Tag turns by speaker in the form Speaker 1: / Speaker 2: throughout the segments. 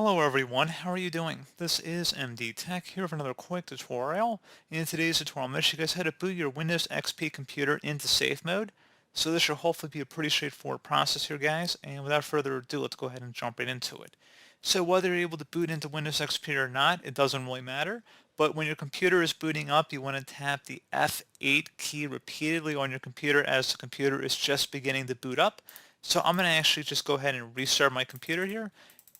Speaker 1: Hello everyone, how are you doing? This is MD Tech here for another quick tutorial. In today's tutorial, I'm going to show you guys how to boot your Windows XP computer into safe mode. So this should hopefully be a pretty straightforward process here, guys, and without further ado, let's go ahead and jump right into it. So whether you're able to boot into Windows XP or not, it doesn't really matter, but when your computer is booting up, you want to tap the F8 key repeatedly on your computer as the computer is just beginning to boot up. So I'm going to actually just go ahead and restart my computer here.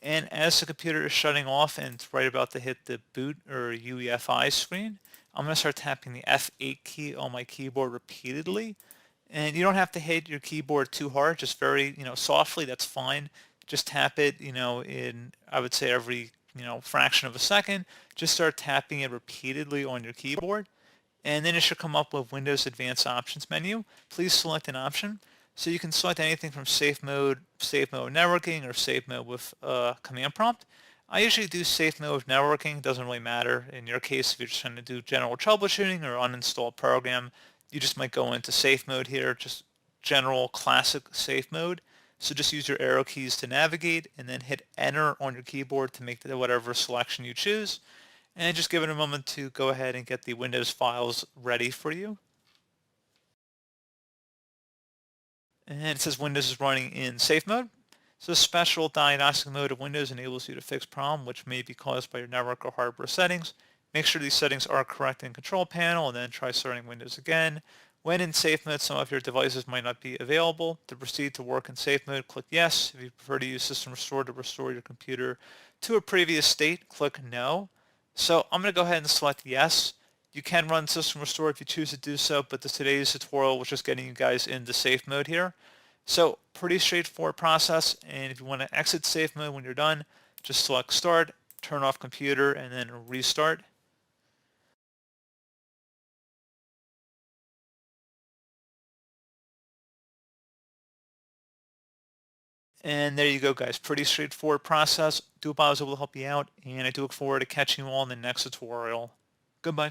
Speaker 1: And as the computer is shutting off and it's right about to hit the boot or UEFI screen, I'm going to start tapping the F8 key on my keyboard repeatedly. And you don't have to hit your keyboard too hard, just very, softly, that's fine. Just tap it, in, I would say every, fraction of a second. Just start tapping it repeatedly on your keyboard. And then it should come up with Windows Advanced Options menu. Please select an option. So you can select anything from safe mode networking, or safe mode with command prompt. I usually do safe mode with networking. It doesn't really matter. In your case, if you're just trying to do general troubleshooting or uninstall a program, you just might go into safe mode here, just general classic safe mode. So just use your arrow keys to navigate and then hit enter on your keyboard to make whatever selection you choose. And just give it a moment to go ahead and get the Windows files ready for you. And it says Windows is running in safe mode. So special diagnostic mode of Windows enables you to fix problem which may be caused by your network or hardware settings. Make sure these settings are correct in control panel and then try starting Windows again. When in safe mode, some of your devices might not be available. To proceed to work in safe mode, click yes. If you prefer to use System Restore to restore your computer to a previous state, click no. So I'm going to go ahead and select yes. You can run System Restore if you choose to do so, but today's tutorial was just getting you guys into safe mode here. So pretty straightforward process, and if you want to exit safe mode when you're done, just select Start, turn off computer, and then restart. And there you go, guys. Pretty straightforward process. Do hope I was able to help you out, and I do look forward to catching you all in the next tutorial. Goodbye.